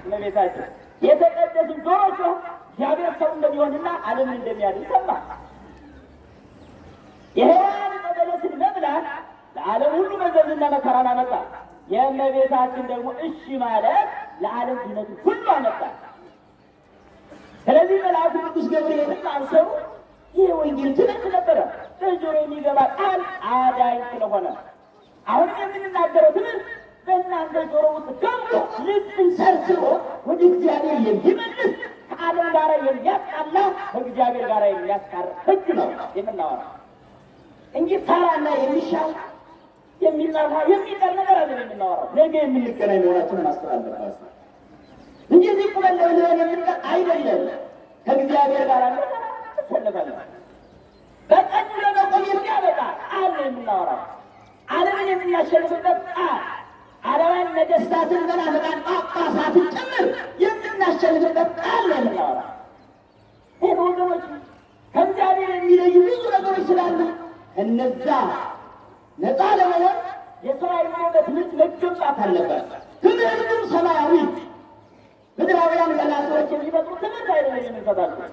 እመቤታችን የተቀደሱ ጆሮቿ እግዚአብሔር ሰው እንደሚሆንና ዓለምን እንደሚያድን ሰማ። የሔዋን ዕፀ በለስን መብላት ለዓለም ሁሉ መዘዝና መከራን አመጣ። የእመቤታችን ደግሞ እሺ ማለት ለዓለም ድነት ሁሉ አመጣ። ስለዚህ መልአኩ ቅዱስ ገብርኤልን አንሰሩ ይህ ወንጌል ትምህርት ነበረ። በጆሮ የሚገባ ቃል አዳኝ ስለሆነ አሁንም የምንናገረው ትምህርት በእናንተ ጆሮ ውስጥ ገብቶ ልብን ሰርስሮ ወደ እግዚአብሔር የሚመልስ ከዓለም ጋር የሚያጣላ ከእግዚአብሔር ጋር የሚያስታርቅ ሕግ ነው የምናወራው እንጂ ተራና የሚሻል የሚጠራ የሚቀር ነገር አለ የምናወራው። ነገ የምንገናኝ መሆናችንን ማስተላለፍ እንጂ እዚህ ቁመን ለብለን የምንቀር አይደለም። ከእግዚአብሔር ጋር ተሰልፈናል። በቀኝ ለመቆም የሚያበቃ ቃል ነው የምናወራው። ዓለምን የምናሸንፍበት ቃል ዓለማውያን ነገሥታትን መናፍቃን ጳጳሳትን ጭምር የምናሸንፍበት ቃል ነው የምናወራው። ይህ ወገኖች ከእግዚአብሔር የሚለዩ ብዙ ነገሮች ስላሉ እነዛ ነፃ ለመሆን የሰው አእምሮ በትምህርት መገንባት አለበት። ትምህርቱ ሰማያዊ ምድራውያን መላእክቶች የሚፈጥሩ ትምህርት አይደለም የምንሰጣቸው፣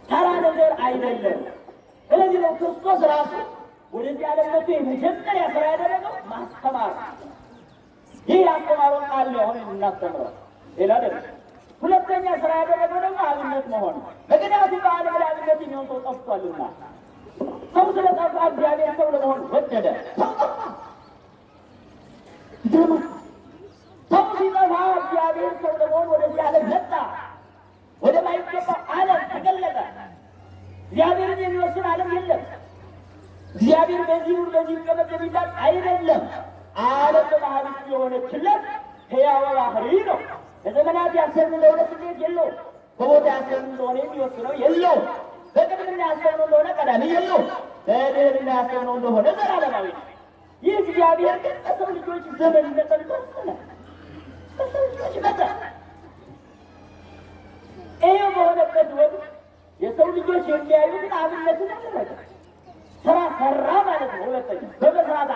ተራ ነገር አይደለም። ስለዚህ ነው ክርስቶስ ራሱ ወደዚህ ዓለም መጥቶ የመጀመሪያ ስራ ያደረገው ማስተማር። ይህ ያስተማረው ቃል ነው አሁን የምናስተምረው፣ ሌላ አይደለም። ሁለተኛ ስራ ያደረገው ደግሞ አብነት መሆን። ምክንያቱም በዓለም ላይ አብነት የሚሆን ሰው ጠፍቷልና፣ ሰው ስለጠፋ እግዚአብሔር ሰው ለመሆን ወደደ። ሰው ጠፋ። ሰው ሲጠፋ እግዚአብሔር ሰው ለመሆን ወደዚህ ዓለም መጣ። ወደማይገባ ዓለም ተገለጠ። እግዚአብሔርን የሚወስን ዓለም የለም። እግዚአብሔር በዚህ ሁሉ በዚህ ይቀመጥ የሚባል አይደለም። ዓለም በባህሪ የሆነችለት ሕያው ባህሪ ነው። በዘመናት ያሰብነው እንደሆነ ስሌት የለውም። በቦታ ያሰብነው እንደሆነ የሚወስነው የለውም። በቅድምና ያሰብነው እንደሆነ ቀዳሚ የለውም። በድህርና ያሰብነው እንደሆነ ዘላለማዊ ነው። ይህ እግዚአብሔር ግን በሰው ልጆች ዘመን መጠን ተወሰነ። በሰው ልጆች መጠን ይህ በሆነበት ወቅት የሰው ልጆች የሚያዩትን አብነትን አደረገ። ስራ ሰራ ማለት ነው። ሁለተኛ በመስራት